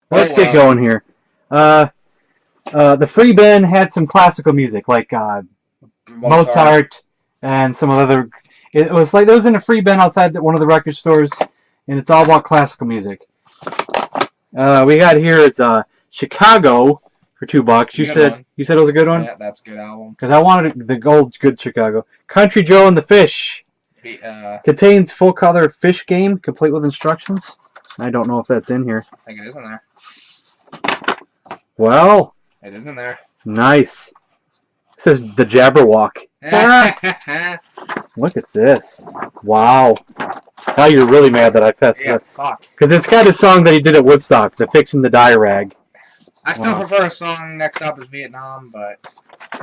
Let's get going here. The free bin had some classical music, like Mozart and some other. It was like those in a free bin outside one of the record stores, and it's all about classical music. We got here it's Chicago for $2. You said it was a good one. Yeah, that's a good album. Because I wanted the old good Chicago. Country Joe and the Fish contains full color fish game complete with instructions. I don't know if that's in here. I think it is in there. Well, it is in there. Nice. It says the Jabberwock. Look at this. Wow. Now you're really mad that I passed it. Fuck. Because it's got a song that he did at Woodstock, the Fixing the Dye Rag. I still prefer a song next up is Vietnam, but...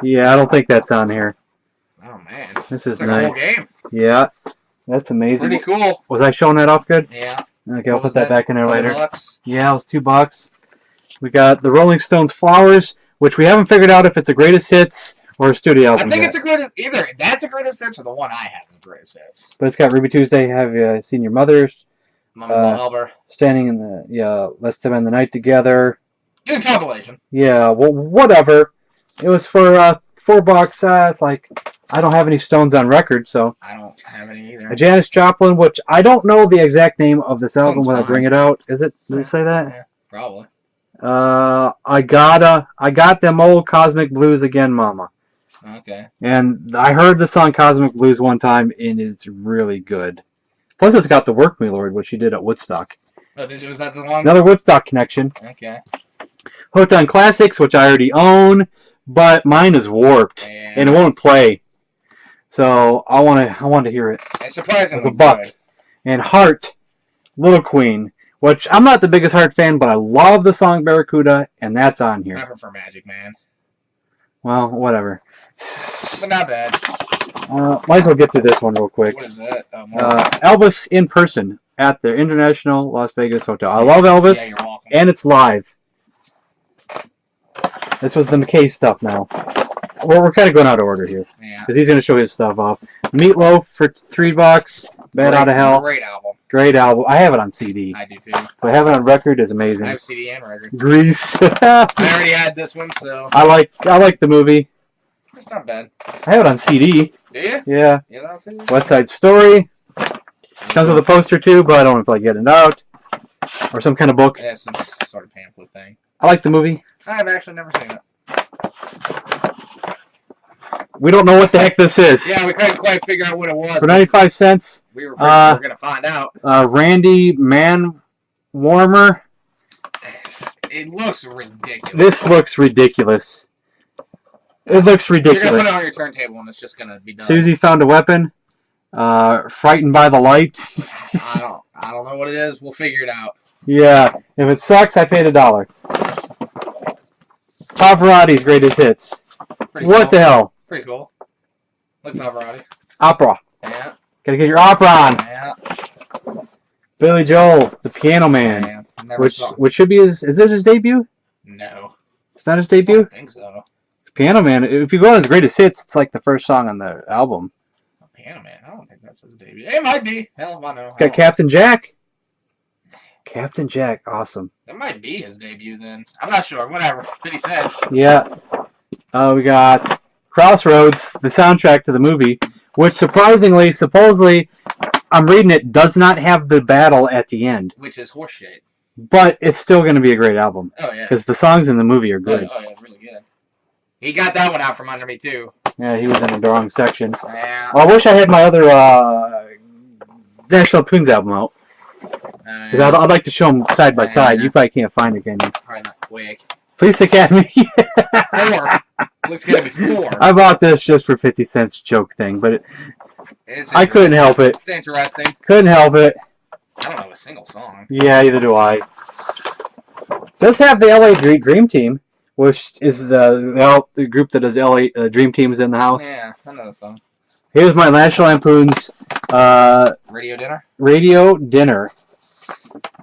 Yeah, I don't think that's on here. Oh, man. This is like nice. A whole game. Yeah. That's amazing. Pretty cool. Was I showing that off good? Yeah. Okay, I'll put that back in there later. $2. Yeah, it was $2. We got the Rolling Stones Flowers, which we haven't figured out if it's a greatest hits or a studio album. I think it's a greatest... Either that's a greatest hits or the one I have is greatest hits. But it's got Ruby Tuesday, Have You Seen Your Mother? Mama's Little Helper. Standing in the... Let's Spend the Night Together. Good compilation. Yeah, well, whatever. It was for $4. It's like, I don't have any Stones on record, so... I don't have any either. A Janis Joplin, which I don't know the exact name of this album when I bring it out. Is it? Does it say that? Yeah, probably. I got them old Cosmic Blues again, Mama. Okay. And I heard the song Cosmic Blues one time, and it's really good. Plus, it's got the Work Me Lord, which she did at Woodstock. Oh, was that the one? Another Woodstock connection. Okay. Hooked on Classics, which I already own, but mine is warped, and it won't play. So I want to hear it. It's surprisingly It's a buck. good. And Heart, Little Queen, which I'm not the biggest Heart fan, but I love the song Barracuda, and that's on here. I prefer Magic Man. Well, whatever. But not bad. Might as well get to this one real quick. What is that? Elvis in person at the International Las Vegas Hotel. I love Elvis, yeah, you're welcome. and it's live. This was the McKay stuff now. We're kind of going out of order here. Yeah. Because he's going to show his stuff off. Meatloaf for $3. Bad Out of Hell. Great album. Great album. I have it on CD. I do too. But having it on record is amazing. I have CD and record. Grease. I already had this one, so... I like the movie. It's not bad. I have it on CD. Do you? Yeah. Yeah, that's it. West Side Story. Comes with a poster too, but I don't know if I get it out. Or some kind of book. Yeah, some sort of pamphlet thing. I like the movie. I've actually never seen it. We don't know what the heck this is. Yeah, we couldn't quite figure out what it was. For 95 cents. We were going to find out. Randy Man Warmer. It looks ridiculous. This looks ridiculous. It looks ridiculous. You're going to put it on your turntable and it's just going to be done. Susie Found a Weapon. Frightened by the Lights. I don't know what it is. We'll figure it out. Yeah. If it sucks, I paid $1. Pavarotti's Greatest Hits. What the hell? Pretty cool. Look, Pavarotti. Opera. Yeah. Gotta get your opera on. Yeah. Billy Joel, The Piano Man. Which should be is it his debut? No. It's not his I debut? don't think so. Piano Man, if you go on his Greatest Hits, it's like the first song on the album. Piano Man, I don't think that's his debut. It might be. Hell if I know. It's got Captain Jack. Captain Jack, awesome. That might be his debut then. I'm not sure. Whatever. 50 cents. Yeah. We got Crossroads, the soundtrack to the movie, which supposedly, I'm reading it, does not have the battle at the end. Which is horseshit. But it's still going to be a great album. Oh, yeah. Because the songs in the movie are good. Oh, yeah, really good. He got that one out from under me, too. Yeah, he was in the wrong section. Yeah. Well, I wish I had my other National Lampoon's album out. Because I'd like to show them side by side. You probably can't find it, can you? Probably not quick. Police Academy. 4. It's going to be 4. I bought this just for 50 cents joke thing, but I couldn't help it. It's interesting. Couldn't help it. I don't know a single song. Yeah, either do I. Does have the LA Dream Team, which is the group that does LA Dream Teams in the house. Yeah, I know that song. Here's my National Lampoon's Radio Dinner? Radio Dinner.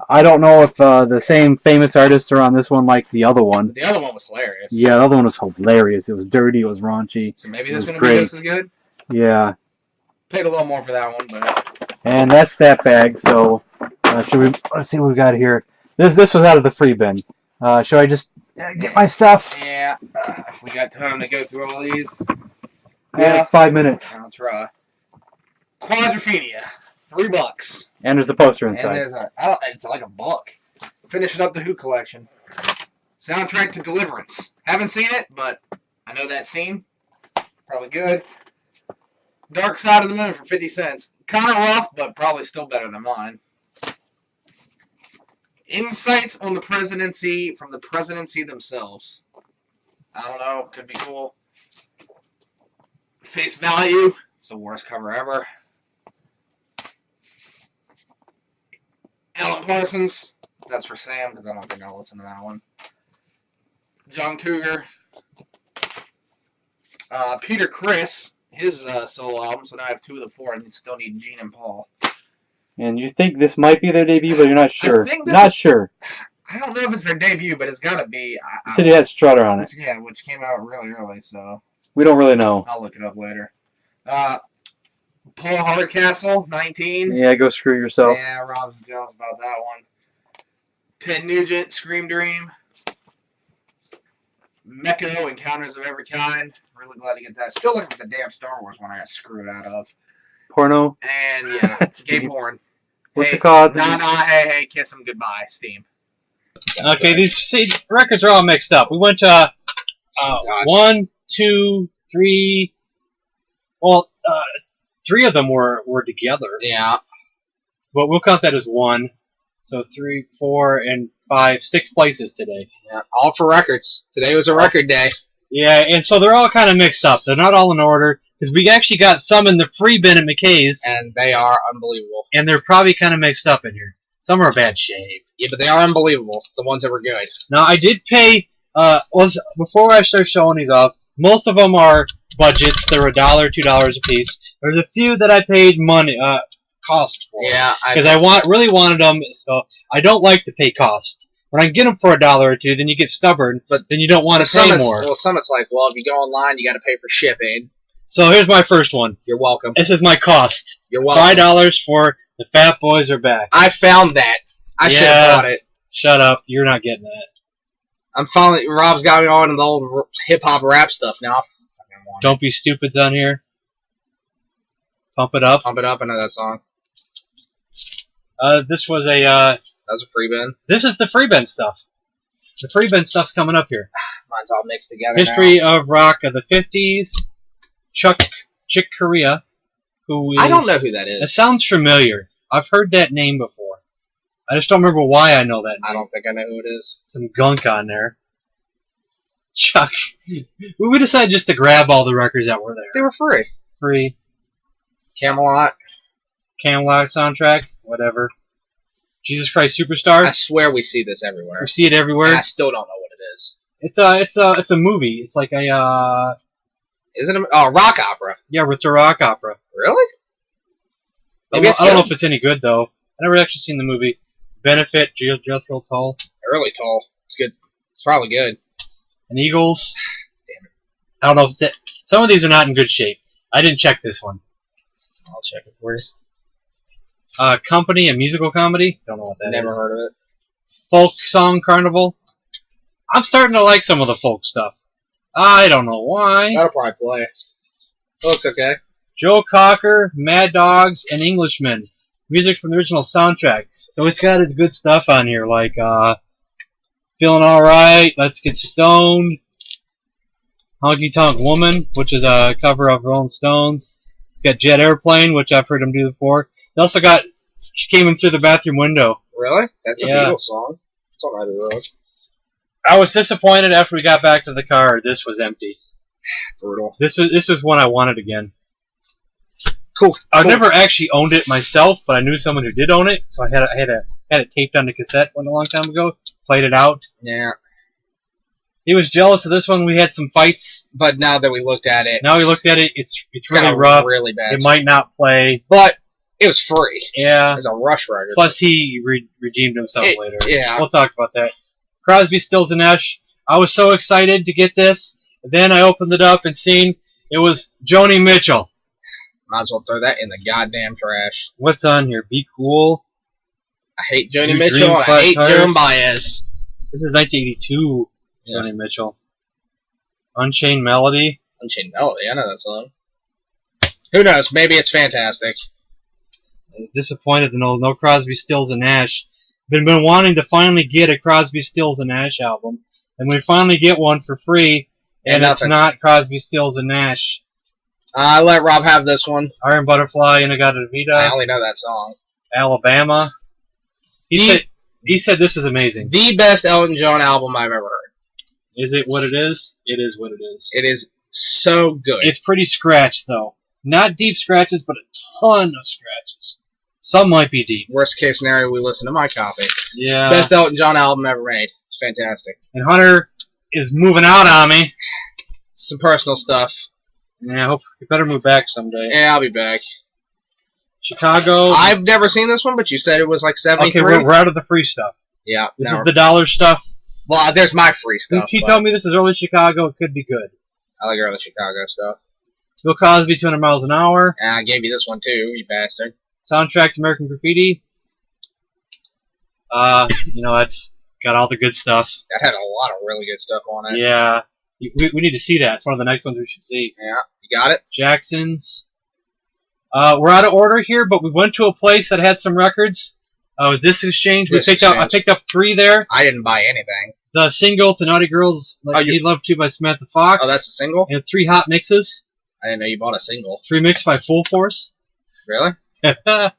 I don't know if the same famous artists are on this one like the other one. The other one was hilarious. Yeah, the other one was hilarious. It was dirty. It was raunchy. So maybe this one will be just as good? Yeah. Paid a little more for that one, but... And that's that bag. So, let's see what we got here. This was out of the free bin. Should I just get my stuff? Yeah. If we got time to go through all these. Yeah, 5 minutes. I'll try. Quadrophenia, $3. And there's a poster And inside. there's it's like a book. Finishing up the Who collection. Soundtrack to Deliverance. Haven't seen it, but I know that scene. Probably good. Dark Side of the Moon for 50 cents. Kind of rough, but probably still better than mine. Insights on the presidency from the presidency themselves. I don't know. Could be cool. Face Value. It's the worst cover ever. Alan Parsons. That's for Sam, because I don't think I'll listen to that one. John Cougar. Peter Criss. His solo album. So now I have 2 of the 4, and still need Gene and Paul. And you think this might be their debut, but you're not sure. Sure. I don't know if it's their debut, but it's got to be. You said it had Strutter on it. Yeah, which came out really early, so. We don't really know. I'll look it up later. Paul Hardcastle, 19. Yeah, go screw yourself. Yeah, Rob's jealous about that one. Ted Nugent, Scream Dream. Mecco, Encounters of Every Kind. Really glad to get that. Still looking for the damn Star Wars one I got screwed out of. Porno. And, yeah, gay porn. What's it called? Hey, kiss him goodbye, Steam. Okay, these records are all mixed up. We went to 1, 2, 3. Well, 3 of them were together. Yeah. But we'll count that as 1. So 3, 4, and 5, 6 places today. Yeah, all for records. Today was a record day. Yeah, and so they're all kind of mixed up. They're not all in order, because we actually got some in the free bin at McKay's. And they are unbelievable. And they're probably kind of mixed up in here. Some are bad shape. Yeah, but they are unbelievable. The ones that were good. Now, I did pay, before I start showing these off, most of them are budgets. They're $1, $2 a piece. There's a few that I paid money, cost for. Yeah. Because I really wanted them, so I don't like to pay cost. When I get them for $1 or $2, then you get stubborn, but then you don't want to pay more. Well, some it's like, well, if you go online, you got to pay for shipping. So here's my first one. You're welcome. This is my cost. You're welcome. $5 for The Fat Boys Are Back. I found that. I should have bought it. Shut up. You're not getting that. I'm finally. Rob's got me on the old hip hop rap stuff now. Don't Be Stupid's on here. Pump It Up. Pump It Up. I know that song. This was a. That was a free bin. This is the free bin stuff. The free bin stuff's coming up here. Mine's all mixed together. History of rock of the 50s. Chick Corea, who is. I don't know who that is. It sounds familiar. I've heard that name before. I just don't remember why I know that name. I don't think I know who it is. Some gunk on there. Chuck. We decided just to grab all the records that were there. They were free. Free. Camelot soundtrack. Whatever. Jesus Christ Superstar. I swear we see this everywhere. We see it everywhere. And I still don't know what it is. It's a movie. It's like a Is it a rock opera? Yeah, it's a rock opera. Really? Maybe I don't know if it's any good though. I never actually seen the movie. Benefit, Jethro Tull. Early Tull. It's good. It's probably good. And Eagles. Damn it. I don't know if it's it. Some of these are not in good shape. I didn't check this one. I'll check it for you. Company, a musical comedy. Don't know what that is. Never heard of it. Folk Song Carnival. I'm starting to like some of the folk stuff. I don't know why. That'll probably play. It looks okay. Joe Cocker, Mad Dogs, and Englishmen. Music from the original soundtrack. So it's got its good stuff on here, like Feeling Alright, Let's Get Stoned, Honky Tonk Woman, which is a cover of Rolling Stones. It's got Jet Airplane, which I've heard them do before. They also got She Came In Through the Bathroom Window. Really? That's a Yeah. Beatles song. It's on Abbey Road. I was disappointed after we got back to the car. This was empty. Brutal. This was one I wanted again. Cool. I've never actually owned it myself, but I knew someone who did own it, so I had it taped on the cassette one a long time ago. Played it out. Yeah. He was jealous of this one. We had some fights. But now that we looked at it, Now we looked at it. It's really got a rough. really bad. It might not play. But it was free. Yeah. It was a Rush record. Plus, he redeemed himself later. Yeah. We'll talk about that. Crosby, Stills, and Nash. I was so excited to get this. Then I opened it up and seen it was Joni Mitchell. Might as well throw that in the goddamn trash. What's on here? Be Cool. I hate Joni Your Mitchell. Dream And I Flat hate Tires. Joan Baez. This is 1982. Yeah. Joni Mitchell. Unchained Melody. Unchained Melody. I know that song. Who knows? Maybe it's fantastic. Disappointed to know no Crosby, Stills, and Nash. Been wanting to finally get a Crosby, Stills, and Nash album, and we finally get one for free, and it's nothing. not Crosby, Stills, and Nash. I let Rob have this one. Iron Butterfly, Inagata I Vida, only know that song. Alabama. He said this is amazing. The best Elton John album I've ever heard. Is it what it is? It is what it is. It is so good. It's pretty scratched, though. Not deep scratches, but a ton of scratches. Some might be deep. Worst case scenario, we listen to my copy. Yeah. Best Elton John album ever made. It's fantastic. And Hunter is moving out on me. Some personal stuff. Yeah, I hope you better move back someday. Yeah, I'll be back. Chicago. I've never seen this one, but you said it was like 73. Okay, we're out of the free stuff. Yeah. This is the dollar stuff. Well, there's my free stuff. He told me this is early Chicago. It could be good. I like early Chicago stuff. Bill Cosby, 200 Miles an Hour. And I gave you this one too, you bastard. Soundtrack to American Graffiti. That's got all the good stuff. That had a lot of really good stuff on it. Yeah. We need to see that. It's one of the next ones we should see. Yeah, you got it? Jackson's. We're out of order here, but we went to a place that had some records. It was Disc Exchange. I picked up 3 there. I didn't buy anything. The single to Naughty Girls, You'd Love To by Samantha Fox. Oh, that's a single? And 3 hot mixes. I didn't know you bought a single. 3 mixed by Full Force. Really? Yeah.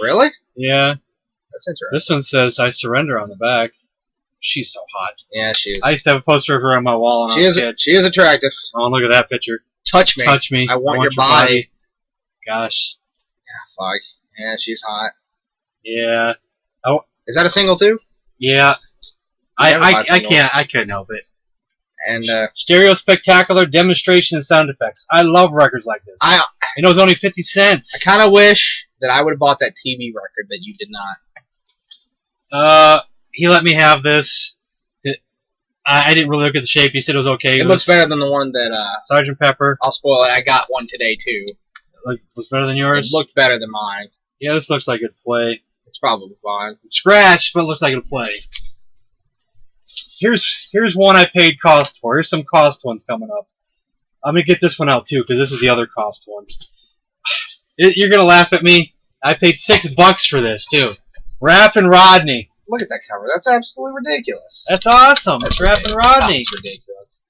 Really? That's interesting. This one says I Surrender on the back. She's so hot. Yeah, she is. I used to have a poster of her on my wall when I was a kid. She is attractive. Oh, look at that picture. Touch me. Touch me. I want your body. Gosh. Yeah, fuck. Yeah, she's hot. Yeah. Is that a single too? Yeah. I can't help it. And Stereo Spectacular Demonstration and Sound Effects. I love records like this. It was only 50 cents. I kind of wish that I would have bought that TV record that you did not. He let me have this. I didn't really look at the shape. He said it was okay. It looks better than the one that Sgt. Pepper. I'll spoil it. I got one today too. Looks better than yours? It looked better than mine. Yeah, this looks like it'd play. It's probably fine. It's scratched, but it looks like it'll play. Here's one I paid cost for. Here's some cost ones coming up. I'm gonna get this one out too, because this is the other cost one. You're gonna laugh at me. I paid $6 for this too. Rappin' Rodney. Look at that cover. That's absolutely ridiculous. That's awesome. It's Rappin' Rodney. That's ridiculous.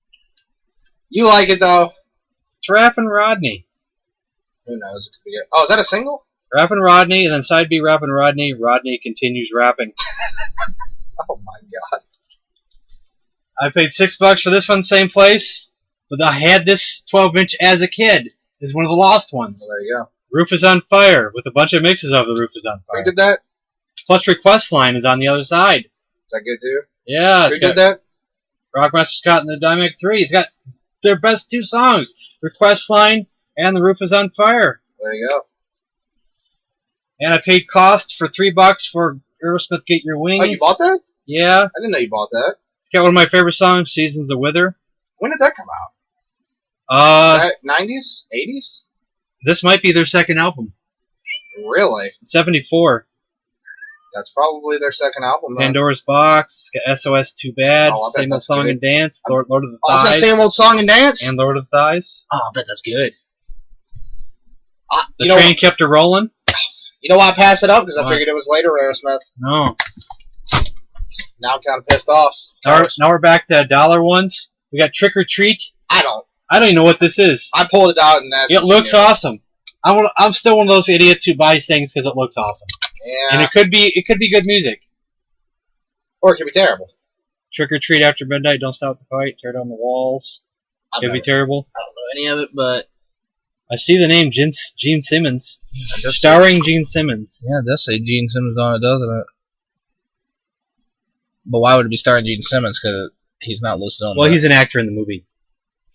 You like it though? It's Rappin' Rodney. Who knows? It could be good. Oh, is that a single? Rappin' Rodney, and then side B Rappin' Rodney. Rodney continues rapping. Oh my god. I paid $6 for this one, same place. But I had this 12-inch as a kid. It's one of the lost ones. Well, there you go. Roof is on Fire, with a bunch of mixes of The Roof is on Fire. Who did that? Plus Request Line is on the other side. Is that good too? Yeah. Who did that? Rockmaster Scott and the Dynamic 3. It's got their best 2 songs. Request Line and The Roof is on Fire. There you go. And I paid cost for $3 for Aerosmith Get Your Wings. Oh, you bought that? Yeah. I didn't know you bought that. It's got one of my favorite songs, Seasons of Wither. When did that come out? Is that 90s? 80s? This might be their second album. Really? 74. That's probably their second album. Then. Pandora's Box, it's got SOS Too Bad, Oh, Same Old Song good. and Dance, Lord of the Oh, it's Thighs, that same old song and dance? and Lord of the Thighs. Oh, I bet that's good. The Train Kept Her Rolling. You know why I passed it up? Because I Why? figured it was later Aerosmith. No. Now I'm kind of pissed off. Now we're back to dollar ones. We got Trick or Treat. I don't even know what this is. I pulled it out and that's... It looks awesome. I'm still one of those idiots who buys things because it looks awesome. Yeah. And it could be good music. Or it could be terrible. Trick or Treat After Midnight, Don't Stop the Fight, Tear Down the Walls. Could be terrible. I don't know any of it, but... I see the name Gene Simmons. Starring Gene Simmons. Yeah, it does say Gene Simmons on it, doesn't it? But why would it be starring Gene Simmons? Because he's not listed on Well, he's an actor in the movie.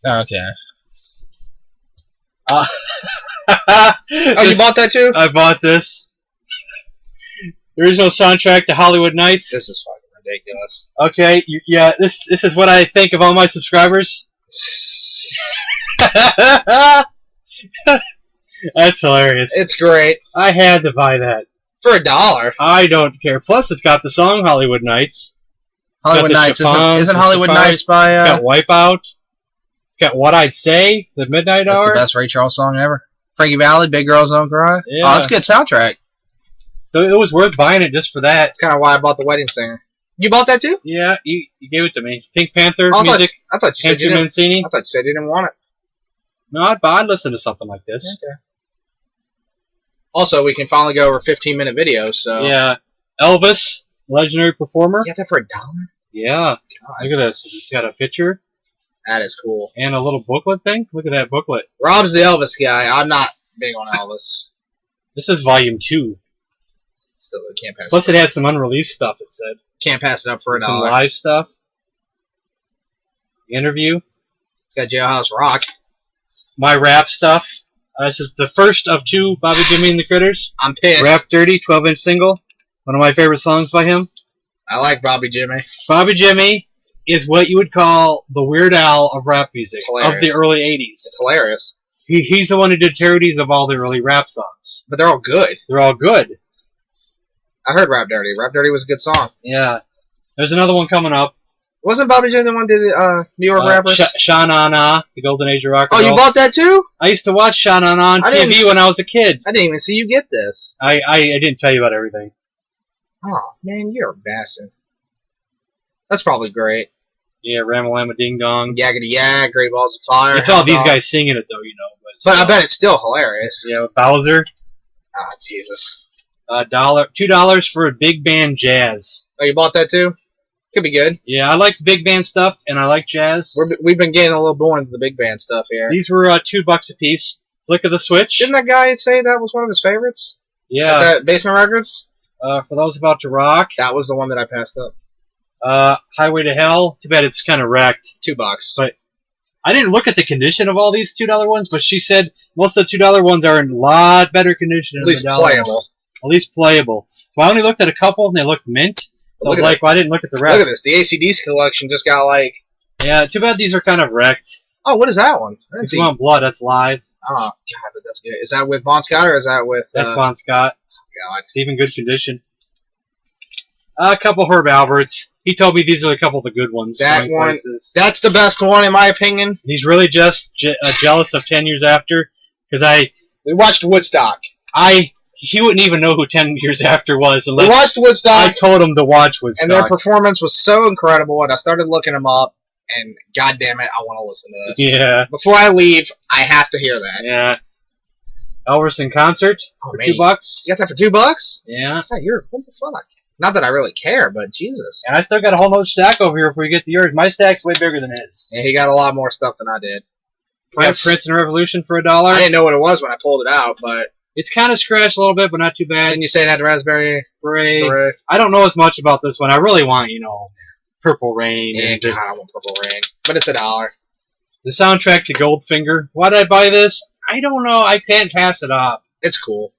Oh, okay. Oh, you bought that too? I bought this. The original soundtrack to Hollywood Nights. This is fucking ridiculous. Okay, yeah, this is what I think of all my subscribers. That's hilarious. It's great. I had to buy that. For $1. I don't care. Plus, it's got the song Hollywood Nights. Hollywood the Nights. Chiffons, Isn't the Hollywood Chiffons. Nights by... It's got Wipeout. It's got What I'd Say, The Midnight That's Hour. the best Ray Charles song ever. Frankie Valli, Big Girls Don't Cry. Yeah. Oh, that's a good soundtrack. So it was worth buying it just for that. That's kind of why I bought The Wedding Singer. You bought that too? Yeah, you gave it to me. Pink Panther Oh, music. I thought you said you Andrew didn't. Mancini. I thought you said you didn't want it. No, I'd listen to something like this. Okay. Also, we can finally go over 15-minute videos. So Yeah. Elvis, legendary performer. you got that for $1? Yeah. God, Look at this. It's got a picture that is cool. and a little booklet thing. Look at that booklet. Rob's the Elvis guy. I'm not big on Elvis. This is volume 2. Still, we can't pass. Plus, it has some unreleased stuff. It said Can't pass it up for $1. some live stuff. Interview. It's got Jailhouse Rock. My rap stuff. This is the first of 2 Bobby Jimmy and the Critters. I'm pissed. Rap Dirty, 12-inch single. One of my favorite songs by him. I like Bobby Jimmy. Bobby Jimmy is what you would call the Weird Al of rap music It's hilarious. of the early 80s. It's hilarious. He's the one who did parodies of all the early rap songs. But they're all good. They're all good. I heard Rap Dirty. Rap Dirty was a good song. Yeah. There's another one coming up. Wasn't Bobby Jimmy the one who did New York rappers? Sha Na Na, the Golden Age of Rock and Oh, Roll. you bought that too? I used to watch Sha Na Na on I didn't TV s- when I was a kid. I didn't even see you get this. I didn't tell you about everything. Oh, man, you're a bastard. That's probably great. Yeah, Ramalama Ding Dong. Yaggity Yag, Great Balls of Fire. It's all Hound these Dog. guys singing it, though, you know. But I bet it's still hilarious. Yeah, with Bowser. Oh, Jesus. $2 for a big band jazz. Oh, you bought that too? Could be good. Yeah, I like the big band stuff, and I like jazz. We've been getting a little more into the big band stuff here. These were $2 a piece. Flick of the switch. Didn't that guy say that was one of his favorites? Yeah. That Basement Records? For those about to rock. That was the one that I passed up. Highway to Hell. Too bad it's kind of wrecked. $2. But I didn't look at the condition of all these $2 ones, but she said most of the $2 ones are in a lot better condition At than least the dollar playable. ones. At least playable. So I only looked at a couple, and they looked mint. So I was Look at like, well, I didn't look at the rest. Look at this. The ACDC collection just got like... Yeah, too bad these are kind of wrecked. Oh, what is that one? I didn't If see. you want blood, that's live. Oh, God, but that's good. Is that with Bon Scott or is that with... That's Bon Scott. God. It's even good condition. A couple Herb Alberts. He told me these are a couple of the good ones. That Going one- places. That's the best one, in my opinion. He's really just jealous of 10 years after, because We watched Woodstock. he wouldn't even know who 10 years after was We unless watched I Woodstock, told him to watch Woodstock. and their performance was so incredible, and I started looking them up, and God damn it, I want to listen to this. Yeah, Before I leave, I have to hear that. yeah. Elvis in concert Oh, for man. $2. You got that for $2? Yeah, God, what the fuck? Not that I really care, but Jesus. and I still got a whole nother stack over here if we get to yours. My stack's way bigger than his. Yeah, he got a lot more stuff than I did. Prince and Revolution for I $1. didn't know what it was when I pulled it out, but It's kind of scratched a little bit, but not too bad. didn't you say it had raspberry Beret. beret? I don't know as much about this one. I really want, Purple Rain. Yeah, And God, I want Purple Rain. But it's $1. the soundtrack to Goldfinger. Why did I buy this? I don't know. I can't pass it off. It's cool.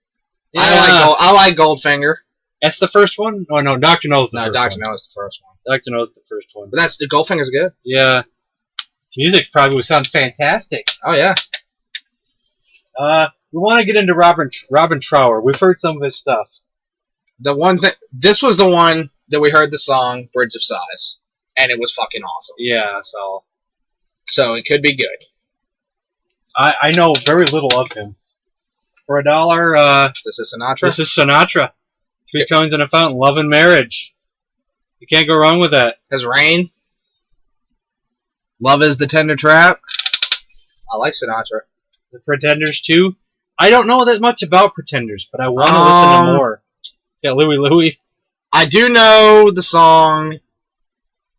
Yeah. I like Goldfinger. That's the first one? Oh, no, Dr. No's the No, first Dr. one. No is the first one. Dr. No's the first one. But the Goldfinger's good. Yeah. Music probably would sound fantastic. Oh, yeah. We want to get into Robin Trower. We've heard some of his stuff. This was the one that we heard the song Bridge of Sighs, and it was fucking awesome. Yeah, So it could be good. I know very little of him. For $1, This is Sinatra. this is Sinatra. Three Coins in a Fountain, Love and Marriage. You can't go wrong with that. Has Rain. Love is the Tender Trap. I like Sinatra. The Pretenders 2. I don't know that much about Pretenders, but I want to listen to more. Yeah, Louie Louie. I do know the song.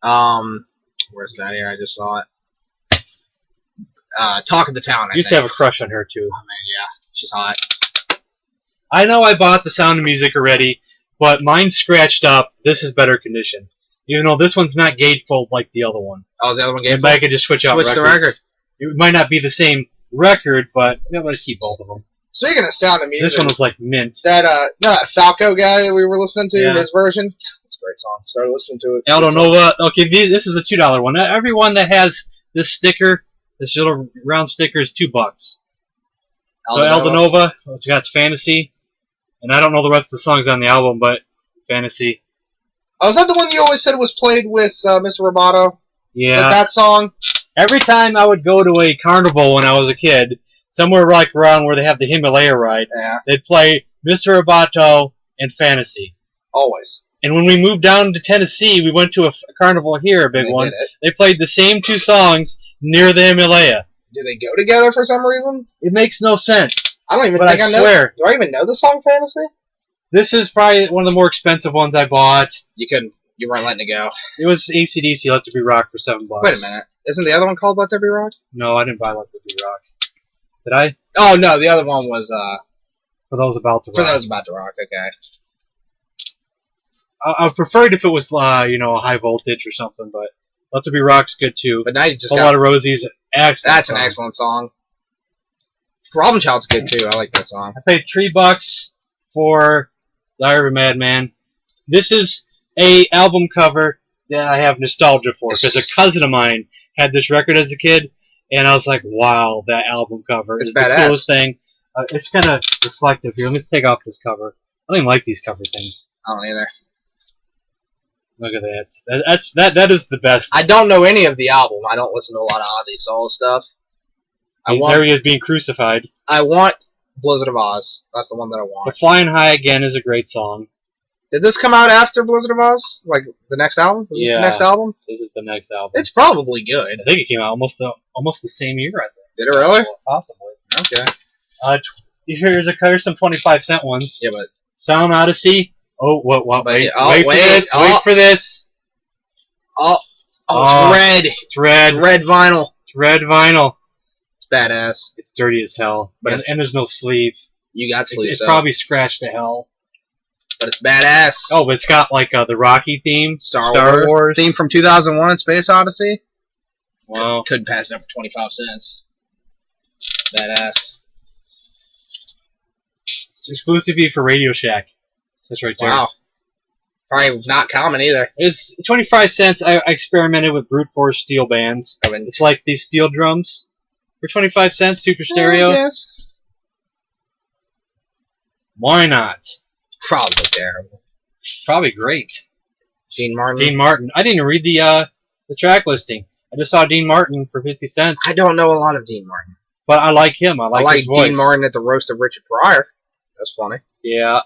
Where's that here? I just saw it. Talk of the Town. I I used think. to have a crush on her, too. Oh man, yeah, she's hot. I know I bought the Sound of Music already, but mine's scratched up. This is better condition. Even though this one's not gatefold like the other one. Oh, is the other one game? But I could just switch out Switch records. the record. It might not be the same record, but let's keep both of them. Speaking of Sound of Music, This one was like mint. that Falco guy that we were listening to, Yeah. his version. It's a great song. Started listening to it. Aldo Nova. Okay, this is a $2 one. Everyone that has this sticker, this little round sticker, is $2. So Aldo Nova, it's got Fantasy, And I don't know the rest of the songs on the album, but Fantasy. Oh, is that the one you always said was played with Mr. Roboto? Yeah. That song? Every time I would go to a carnival when I was a kid, somewhere like around where they have the Himalaya ride, they'd play Mr. Roboto and Fantasy. Always. And when we moved down to Tennessee, we went to a carnival here, a big one. They played the same two songs near the Himalaya. Do they go together for some reason? It makes no sense. I don't even but think I know. swear. Do I even know the song Fantasy? This is probably one of the more expensive ones I bought. You weren't letting it go. It was AC/DC Let There Be Rock for $7. Wait a minute. Isn't the other one called Let There Be Rock? No, I didn't buy Let There Be Rock. Did I? Oh, no, the other one was, For Those About to Rock. For Those About to Rock, okay. I preferred if it was, high voltage or something, but Let There Be Rock's good too. But now you just A lot of Rosie's excellent. That's an excellent song. Robin Child's good too. I like that song. I paid $3 for Diary of a Madman. This is a album cover that I have nostalgia for because a cousin of mine had this record as a kid, and I was like, "Wow, that album cover is the coolest thing." It's kind of reflective here. Let me take off this cover. I don't even like these cover things. I don't either. Look at that. That is the best. I don't know any of the album. I don't listen to a lot of Ozzy solo stuff. There he is being crucified. I want Blizzard of Oz. That's the one that I want. But Flying High Again is a great song. Did this come out after Blizzard of Oz? Like the next album? Was this the next album? This is the next album. It's probably good. I think it came out almost the same year, I think. Did it really? Possibly. Okay. Here's some 25-cent ones. Yeah, but Sound Odyssey. Oh, what? Wait for this. Oh. Wait for this. Oh, it's red. It's red. It's red vinyl. It's red vinyl. It's badass. It's dirty as hell. And there's no sleeve. You got sleeves. It's probably scratched to hell. But it's badass. Oh, but it's got like the Rocky theme. Star Wars. Theme from 2001 Space Odyssey. Wow. Couldn't pass it up for 25 cents. Badass. It's exclusively for Radio Shack. That's right there. Wow. Probably not common either. It's 25 cents. I experimented with brute force steel bands. It's like these steel drums. For 25 cents, super stereo. Yes. Why not? Probably terrible. Probably great. Dean Martin. Dean Martin. I didn't read the track listing. I just saw Dean Martin for 50 cents. I don't know a lot of Dean Martin. But I like him. I like his voice. Dean Martin at the roast of Richard Pryor. That's funny. Yeah.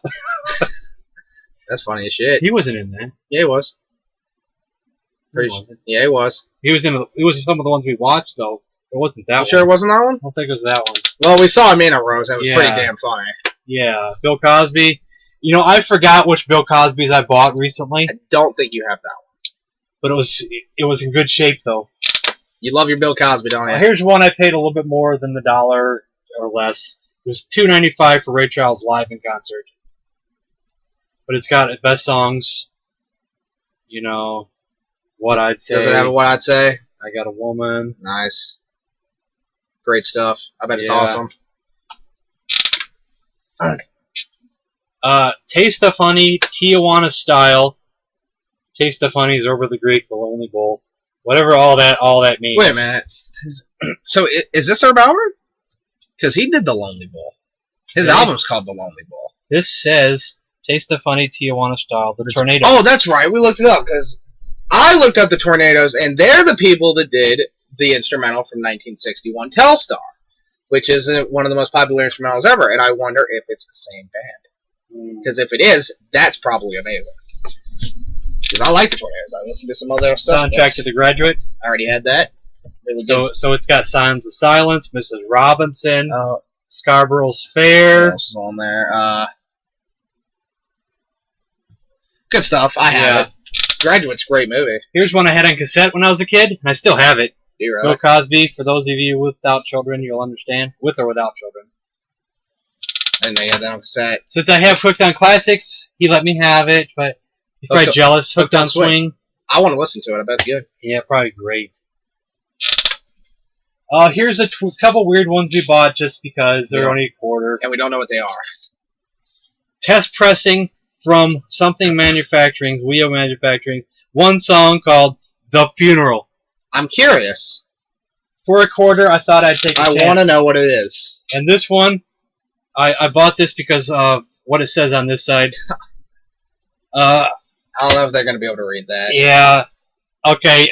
That's funny as shit. He wasn't in that. Yeah, he was. Yeah, he was. He was some of the ones we watched though. It wasn't that one. Sure it wasn't that one? I don't think it was that one. Well, we saw him in a roast. That was pretty damn funny. Yeah. Bill Cosby. You know, I forgot which Bill Cosby's I bought recently. I don't think you have that one. But it was in good shape though. You love your Bill Cosby, don't you? Here's one I paid a little bit more than the $1 or less. It was $2.95 for Ray Charles live in concert. But it's got best songs. You know, What I'd Say. Does it have a What I'd Say? I Got a Woman. Nice. Great stuff. I bet it's awesome. Taste of Honey, Tijuana Style. Taste of Honey is Over the Greek, The Lonely Bowl. Whatever all that means. Wait a minute. So is this Herb Alpert? Because he did The Lonely Bowl. His album's called The Lonely Bowl. This says Taste of Honey, Tijuana Style, The Tornadoes. Oh, that's right. We looked it up because I looked up the Tornadoes, and they're the people that did the instrumental from 1961, Telstar, which is one of the most popular instrumentals ever. And I wonder if it's the same band. Because if it is, that's probably amazing. Because I like the Tornadoes. I listened to some other stuff. Soundtrack to The Graduate. I already had that. Really good. So it's got Signs of Silence, Mrs. Robinson, Scarborough's Fair. What else is on there? Good stuff. I have it. Graduate's a great movie. Here's one I had on cassette when I was a kid, and I still have it. Really? Bill Cosby. For those of you without children, you'll understand. With or without children. I didn't know you had that on cassette. Since I have Hooked on Classics, he let me have it, but he's probably jealous. Hooked on Swing. I want to listen to it. I bet it's good. Yeah, probably great. Here's a couple weird ones we bought just because they're only a quarter. And we don't know what they are. Test pressing from Something Manufacturing, Weo Manufacturing, one song called The Funeral. I'm curious. For a quarter, I thought I'd take a chance. I want to know what it is. And this one, I bought this because of what it says on this side. I don't know if they're gonna be able to read that. Yeah. Okay.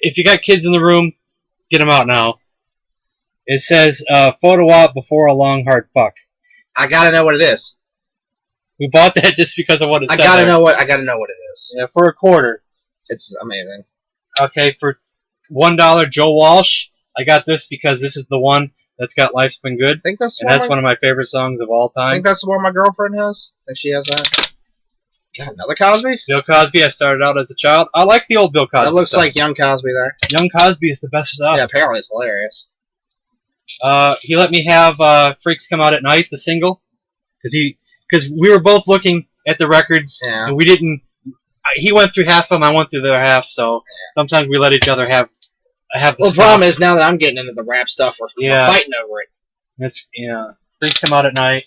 If you got kids in the room, get them out now. It says photo op before a long hard fuck. I gotta know what it is. We bought that just because of what it said. I gotta know what it is. Yeah, for $0.25. It's amazing. Okay, for $1, Joe Walsh. I got this because this is the one that's got Life's Been Good, I think that's and that's one of my favorite songs of all I time. think that's the one my girlfriend has. I think she has that. Got another Cosby? Bill Cosby. I started out as a child. I like the old Bill Cosby. That looks stuff. like young Cosby there. Young Cosby is the best stuff. Yeah, apparently it's hilarious. He let me have Freaks Come Out at Night, the single, because we were both looking at the records, Yeah. and we didn't. He went through half of them, I went through the other half, so sometimes we let each other have the Well, the problem is now that I'm getting into the rap stuff, we're fighting over it. Freaks Come Out at Night.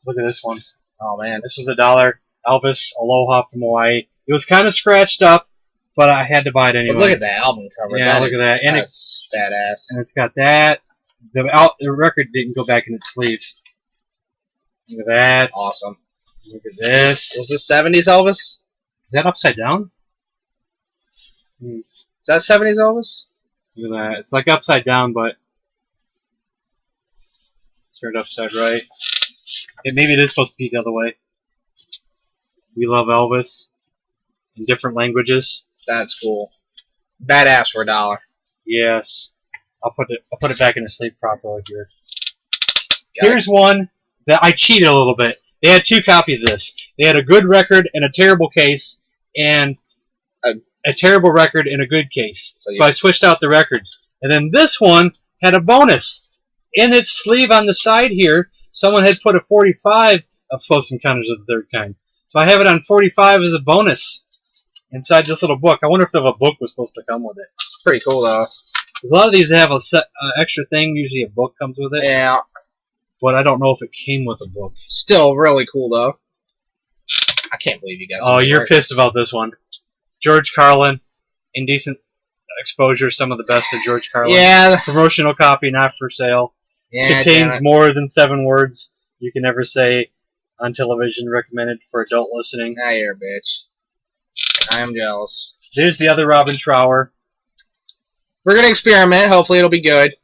Look at this one. Oh man, This was $1. Elvis, Aloha from Hawaii. It was kind of scratched up, but I had to buy it anyway. but look at that album cover. Yeah, look at that. And that's badass. And it's got that. The record didn't go back in its sleeve. Look at that. Awesome. Look at this. Was this 70s Elvis? Is that upside down? Is that 70s Elvis? Look at that. It's like upside down, but it's turned upside right. Maybe it is supposed to be the other way. We love Elvis in different languages. That's cool. Badass for $1. Yes. I'll put it back in the sleeve properly here. Got Here's one that I cheated a little bit. They had 2 copies of this. They had a good record and a terrible case, and a terrible record and a good case. So I switched out the records. And then this one had a bonus. In its sleeve on the side here, someone had put a 45 of Close Encounters of the Third Kind. So I have it on 45 as a bonus inside this little book. I wonder if a book was supposed to come with it. It's pretty cool though. Because a lot of these have a extra thing. Usually a book comes with it. Yeah. But I don't know if it came with a book. Still really cool though. I can't believe you guys. Oh, you're pissed about this one. George Carlin, Indecent Exposure, some of the best of George Carlin. Yeah. Promotional copy, not for sale. Yeah. Contains more than 7 words you can never say on television. Recommended for adult listening. Now you're a bitch. I am jealous. There's the other Robin Trower. We're gonna experiment. Hopefully it'll be good.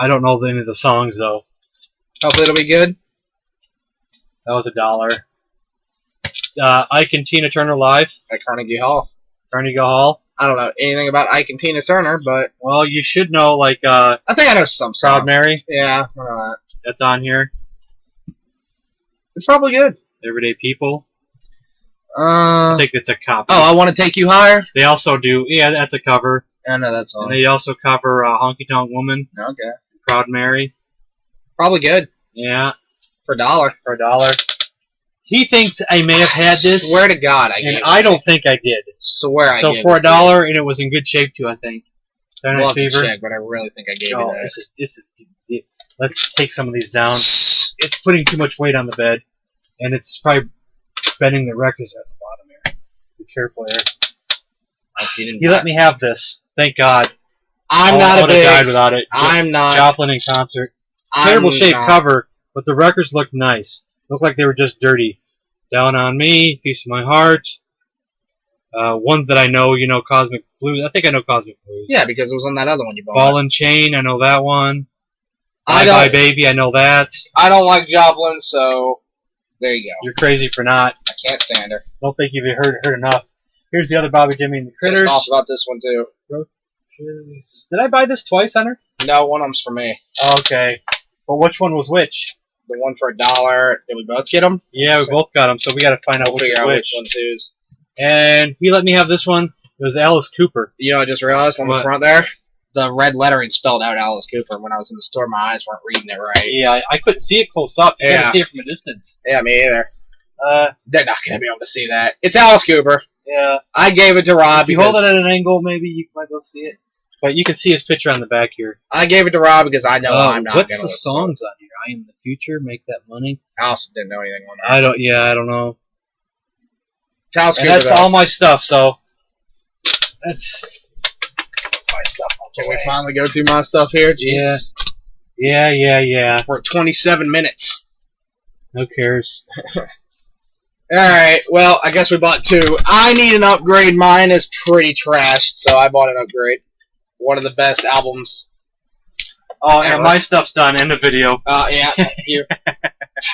I don't know any of the songs though. Hopefully it'll be good. That was $1. Ike and Tina Turner live, At Carnegie Hall. Carnegie Hall. I don't know anything about Ike and Tina Turner, but Well, you should know, like I think I know some Proud songs. Mary. Yeah, I know that. That's on here. It's probably good. Everyday People. I Oh, think it's a copy. I Want to Take You Higher. They also do. Yeah, that's a cover. I know that song. And they also cover Honky Tonk Woman, Okay. Proud Mary. Probably good. Yeah, For $1. for $1. He thinks I may have had this, Swear to God, I gave and it. I don't think I did. Swear I So gave for it to $1, and it was in good shape too, I think. you. Saturday We'll Night have to Fever. check, but I really think I gave Oh, you that. this is. Let's take some of these down. It's putting too much weight on the bed, and it's probably bending the records at the bottom here. Be careful here. He let me have this. Thank God. I'm I not a would have died big. without it. I'm not. Joplin in concert. I'm Terrible shaped not- cover, but the records looked nice. Looked like they were just dirty. Down on Me, Piece of My Heart. Ones that I know, Cosmic Blues. I think I know Cosmic Blues. Yeah, because it was on that other one you bought. Ball and Chain, I know that one. I Bye Bye don't. Baby, I know that. I don't like Joplin, so there you go. You're crazy for not. I can't stand her. Don't think you've heard enough. Here's the other Bobby, Jimmy, and the Pissed Critters. off about this one too. Did I buy this twice on her? No, one of them's for me. Okay. But which one was which? The one for $1. Did we both get them? Yeah, we both got them, so we got to find out We'll which figure is out which. which one's whose. And he let me have this one. It was Alice Cooper. You know, I just realized on the What? front there, the red lettering spelled out Alice Cooper. When I was in the store, my eyes weren't reading it right. Yeah, I couldn't see it close up. You Yeah. gotta see it from a distance. Yeah, me either. They're not gonna be able to see that. It's Alice Cooper. Yeah. I gave it to Rob If you hold it because at an angle, maybe you might be able to see it. But you can see his picture on the back here. I gave it to Rob because I know I'm not what's gonna. the listen to songs on here? I Am the Future, Make That Money. it. I also didn't know anything on that. I don't know. It's Alice And Cooper. that's though. all my stuff, so that's my stuff. Can we finally go through my stuff here? Jeez. Yeah. Yeah. We're at 27 minutes. Who cares? Alright, well, I guess we bought two. I need an upgrade. Mine is pretty trashed, so I bought an upgrade. One of the best albums. Oh, yeah, Ever. my stuff's done. End of video. Yeah, you.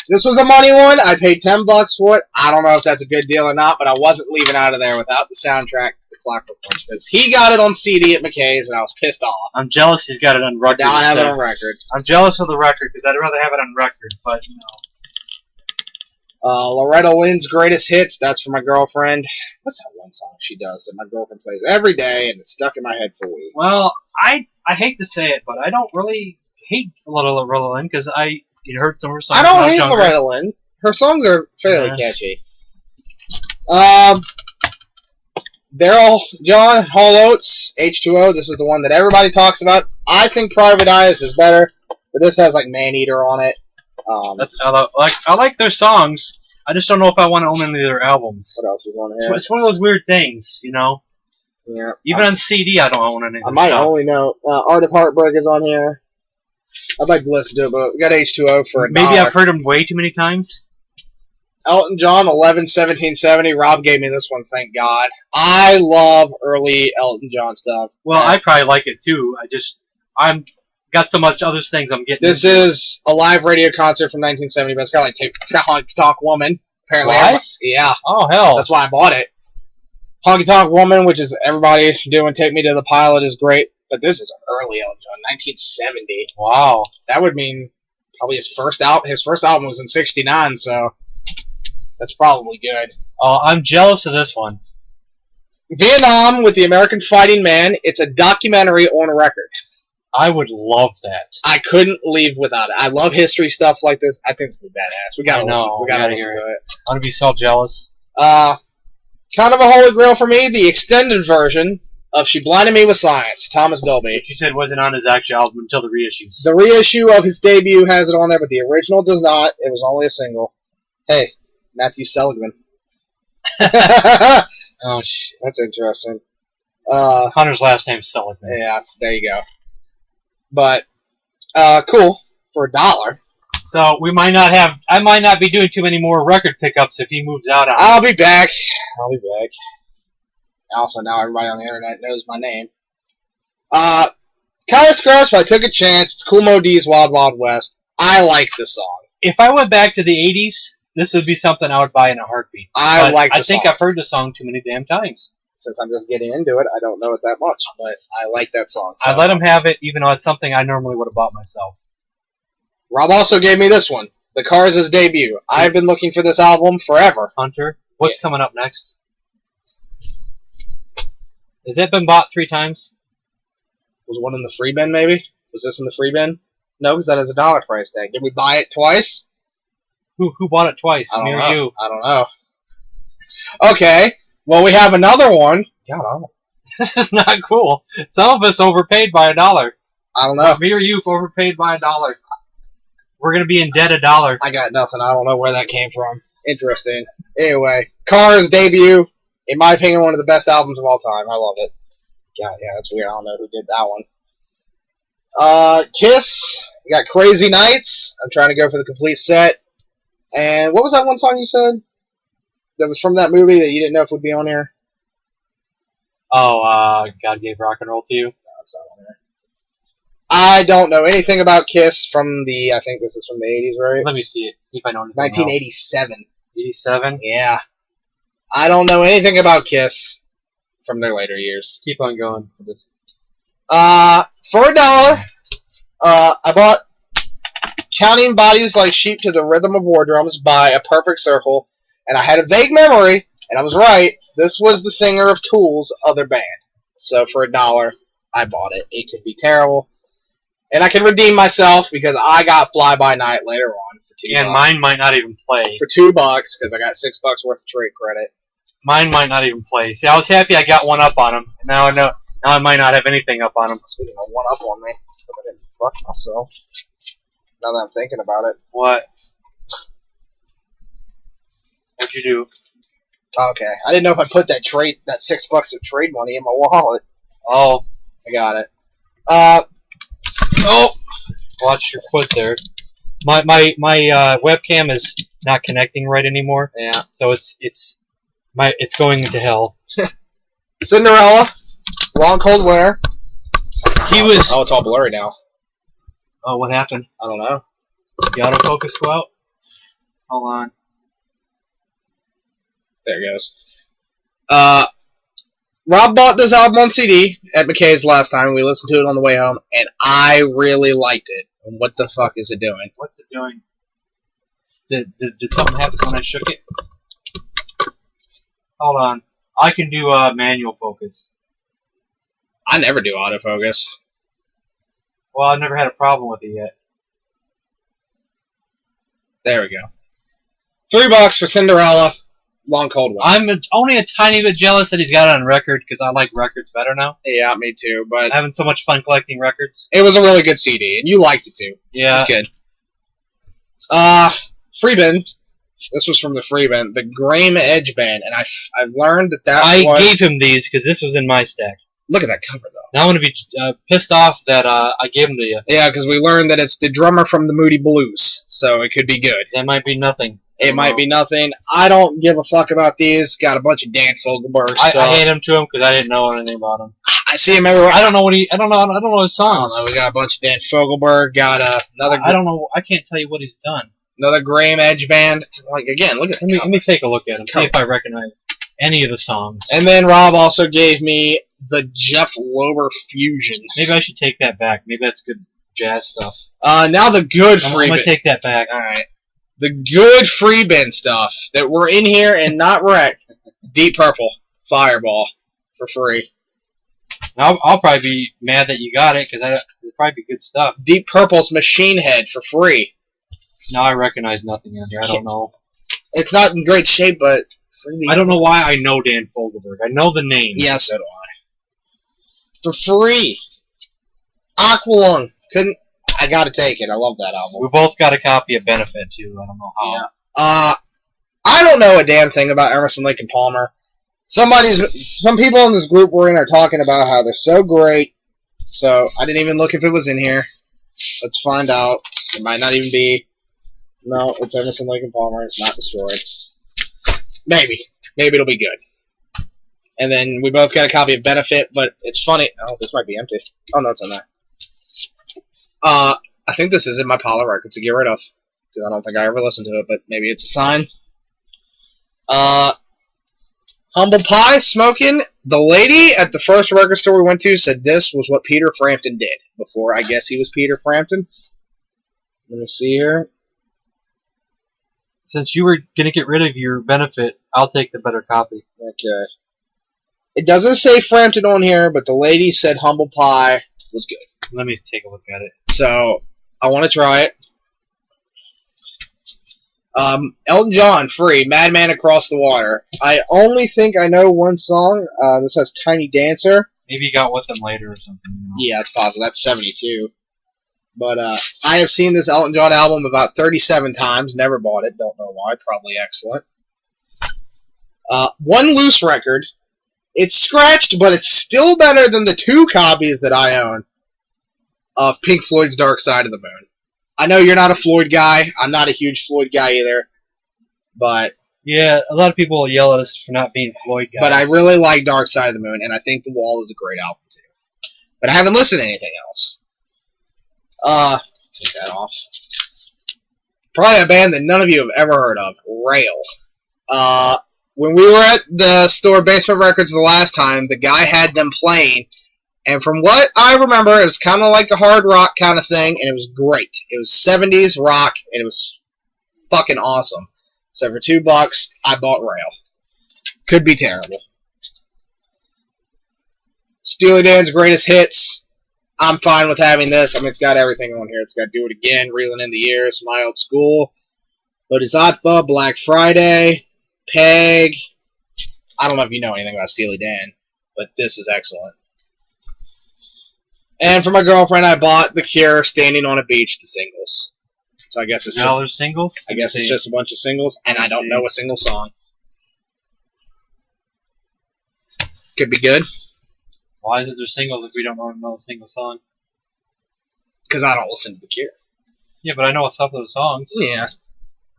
This was a money one. I paid $10 for it. I don't know if that's a good deal or not, but I wasn't leaving out of there without the soundtrack to the Clockwork Orange, because he got it on CD at McKay's, and I was pissed off. I'm jealous he's got it on record. Now I have it instead. on record. I'm jealous of the record because I'd rather have it on record, but you know. Loretta Lynn's Greatest Hits. That's for my girlfriend. What's that one song she does that my girlfriend plays every day, and it's stuck in my head for weeks? Well, I hate to say it, but I don't really hate Loretta Lynn because you heard some of her songs. I don't when was hate younger. Loretta Lynn. Her songs are fairly catchy. Daryl John Hall Oates H2O. This is the one that everybody talks about. I think Private Eyes is better, but this has like Maneater on it. I like their songs. I just don't know if I want to own any of their albums. What else is on here? It's one of those weird things, you know. Yeah. Even on CD, I don't own any. I might only know Art of Heartbreak is on here. I'd like to listen to it, but we got H2O for $1. Maybe I've heard them way too many times. Elton John, 11/17/70. Rob gave me this one, thank God. I love early Elton John stuff. Well, I probably like it too. I'm got so much other things I'm getting. This into. is a live radio concert from 1970, but it's got Honky Tonk Woman. Apparently, Live? yeah. Oh hell! That's why I bought it. Honky Tonk Woman, which is everybody doing Take Me to the Pilot, is great. But this is an early Elton John, 1970. Wow. That would mean probably his first album. His first album was in '69, so that's probably good. Oh, I'm jealous of this one. Vietnam with the American Fighting Man. It's a documentary on a record. I would love that. I couldn't leave without it. I love history stuff like this. I think it's gonna be badass. We gotta listen. We gotta listen to it. I'm gonna be so jealous. Kind of a holy grail for me. The extended version of "She Blinded Me with Science." Thomas Dolby. You said wasn't on his actual album until the reissues. The reissue of his debut has it on there, but the original does not. It was only a single. Hey, Matthew Seligman. Oh shit. That's interesting. Hunter's last name's Seligman. Yeah, there you go. But cool for $1. So I might not be doing too many more record pickups if he moves out on I'll be back. Also, now everybody on the internet knows my name. Kind of scratched, but I took a chance. It's Kool Moe Dee's Wild Wild West. I like this song. If I went back to the 80s, this would be something I would buy in a heartbeat. I think I've heard the song too many damn times. Since I'm just getting into it, I don't know it that much, but I like that song. I let him have it, even though it's something I normally would have bought myself. Rob also gave me this one, The Cars' debut. I've been looking for this album forever. Hunter, what's coming up next? Has it been bought 3 times? Was one in the free bin, maybe? Was this in the free bin? No, because that has a $1 price tag. Did we buy it twice? Who bought it twice? Me or you? I don't know. Okay. Well, we have another one. God, This is not cool. Some of us overpaid by $1. I don't know. Me or you overpaid by $1. We're gonna be in debt $1. I got nothing. I don't know where that came from. Interesting. Anyway, Cars' debut. In my opinion, one of the best albums of all time. I love it. God, yeah, that's weird. I don't know who did that one. Kiss. We got Crazy Nights. I'm trying to go for the complete set. And what was that one song you said? That was from that movie that you didn't know if would be on here? Oh, God Gave Rock and Roll to You? No, it's not on there. I don't know anything about Kiss from the, I think this is from the 80s, right? Let me see it. See if I know anything 1987. else. 87? Yeah. I don't know anything about Kiss from their later years. Keep on going for this. For $1, I bought Counting Bodies Like Sheep to the Rhythm of War Drums by A Perfect Circle, and I had a vague memory, and I was right. This was the singer of Tool's other band. So for $1, I bought it. It could be terrible. And I can redeem myself because I got Fly By Night later on for $2. And mine might not even play. For $2 because I got $6 worth of trade credit. Mine might not even play. See, I was happy I got one up on him. Now I know. Now I might not have anything up on him. Speaking of one up on me, I didn't fuck myself. Now that I'm thinking about it. What? What'd you do? Okay, I didn't know if I put that $6 of trade money in my wallet. Oh, I got it. oh! Watch your foot there. My webcam is not connecting right anymore. Yeah. So it's going to hell. Cinderella, Long Cold Winter. He was. Oh, it's all blurry now. Oh, what happened? I don't know. The autofocus go out? Hold on. There it goes. Rob bought this album on CD at McKay's last time. We listened to it on the way home, and I really liked it. And what the fuck is it doing? What's it doing? Did something happen when I shook it? Hold on. I can do manual focus. I never do autofocus. Well, I've never had a problem with it yet. There we go. $3 for Cinderella, Long Cold Winter. I'm only a tiny bit jealous that he's got it on record because I like records better now. Yeah, me too. But I'm having so much fun collecting records. it was a really good CD, and you liked it too. Yeah. It was good. Freebin. This was from the Freebin, the Graham Edge Band, and I've learned that I was. gave him these because this was in my stack. Look at that cover, though. Now I'm going to be pissed off that I gave him to you. Yeah, because we learned that it's the drummer from the Moody Blues, so it could be good. That might be nothing. It might be nothing. I don't give a fuck about these. Got a bunch of Dan Fogelberg I stuff. hate him to him because I didn't know anything about him. I see him everywhere. I don't know what he. I don't know his songs. We got a bunch of Dan Fogelberg. Got another. I don't know. I can't tell you what he's done. Another Graham Edge Band. Like again, look at that. Let me take a look at him. See if I recognize any of the songs. And then Rob also gave me the Jeff Lober Fusion. Maybe I should take that back. Maybe that's good jazz stuff. Now the good I'm free gonna bin. take that back. All right, the good free bin stuff that were in here and not wrecked. Deep Purple, Fireball, for free. I'll probably be mad that you got it because it'll probably be good stuff. Deep Purple's Machine Head for free. Now I recognize nothing on here. I don't know. It's not in great shape, but free. I don't know why I know Dan Fogelberg. I know the name. Yeah, so do I. For free. Aqualung. I gotta take it. I love that album. We both got a copy of Benefit too. I don't know how. Yeah. I don't know a damn thing about Emerson, Lake and Palmer. Some people in this group we're in are talking about how they're so great. So I didn't even look if it was in here. Let's find out. It might not even be. No, it's Emerson, Lake and Palmer. It's not destroyed. Maybe it'll be good. And then we both got a copy of Benefit, but it's funny. Oh, this might be empty. Oh no, it's in there. I think this is in my pile of records to get rid of. Because I don't think I ever listened to it, but maybe it's a sign. Humble Pie, Smoking. The lady at the first record store we went to said this was what Peter Frampton did. Before I guess he was Peter Frampton. Let me see here. Since you were gonna get rid of your Benefit, I'll take the better copy. Okay. It doesn't say Frampton on here, but the lady said Humble Pie was good. Let me take a look at it. So, I want to try it. Elton John, free, Madman Across the Water. I only think I know one song. This has Tiny Dancer. Maybe you got with them later or something. Yeah, it's possible. That's 72. But I have seen this Elton John album about 37 times. Never bought it. Don't know why. Probably excellent. One loose record. It's scratched, but it's still better than the 2 copies that I own of Pink Floyd's Dark Side of the Moon. I know you're not a Floyd guy. I'm not a huge Floyd guy either. But yeah, a lot of people will yell at us for not being Floyd guys. But I really like Dark Side of the Moon, and I think The Wall is a great album too. But I haven't listened to anything else. Take that off. Probably a band that none of you have ever heard of, Rail. When we were at the store Basement Records the last time, the guy had them playing, and from what I remember, it was kind of like a hard rock kind of thing, and it was great. It was 70s rock, and it was fucking awesome. So for $2, I bought Rail. Could be terrible. Steely Dan's Greatest Hits. I'm fine with having this. I mean, it's got everything on here. It's got Do It Again, Reeling in the Years, My Old School, Bodhisattva, Black Friday, Peg. I don't know if you know anything about Steely Dan, but this is excellent. And for my girlfriend, I bought The Cure, Standing on a Beach, the singles. So I guess it's now just there's singles. I guess it's just a bunch of singles, and I don't know a single song. Could be good. Why is it there's singles if we don't know a single song? Because I don't listen to The Cure. Yeah, but I know a couple of the songs. Yeah.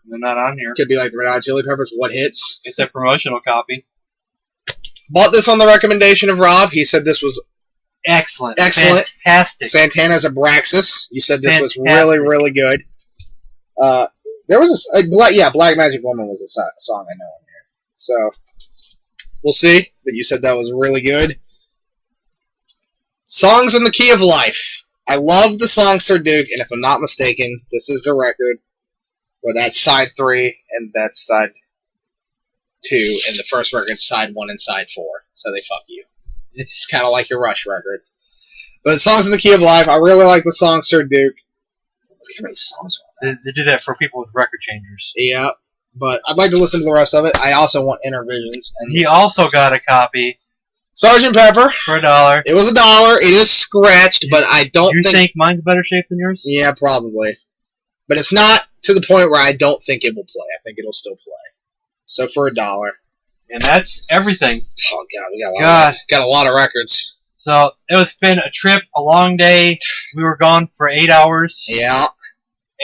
They're not on here. Could be like the Red Hot Chili Peppers. What hits? It's a promotional copy. Bought this on the recommendation of Rob. He said this was Excellent. Excellent. Fantastic. Santana's Abraxas. You said this was Fantastic. really, really good. There was Black Magic Woman was a song I know in here. So, we'll see. But you said that was really good. Songs in the Key of Life. I love the song Sir Duke, and if I'm not mistaken, this is the record where that's side 3 and that's side 2, and the first record's side 1 and side 4. So they fuck you. It's kind of like your Rush record. But Songs in the Key of Life, I really like the song Sir Duke. Look how many songs are on that. They do that for people with record changers. Yeah, but I'd like to listen to the rest of it. I also want Intervisions. And He also got a copy Sgt. Pepper. for $1. It was $1. It is scratched, but I don't You think mine's better shape than yours? Yeah, probably. But it's not to the point where I don't think it will play. I think it'll still play. So for $1. And that's everything. Oh, God, we got a lot of records. So it's been a trip, a long day. We were gone for 8 hours. Yeah.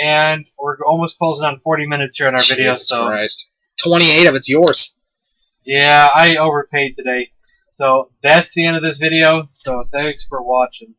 And we're almost closing on 40 minutes here in our video. Jesus So Christ. 28 of it's yours. yeah, I overpaid today. So that's the end of this video. So thanks for watching.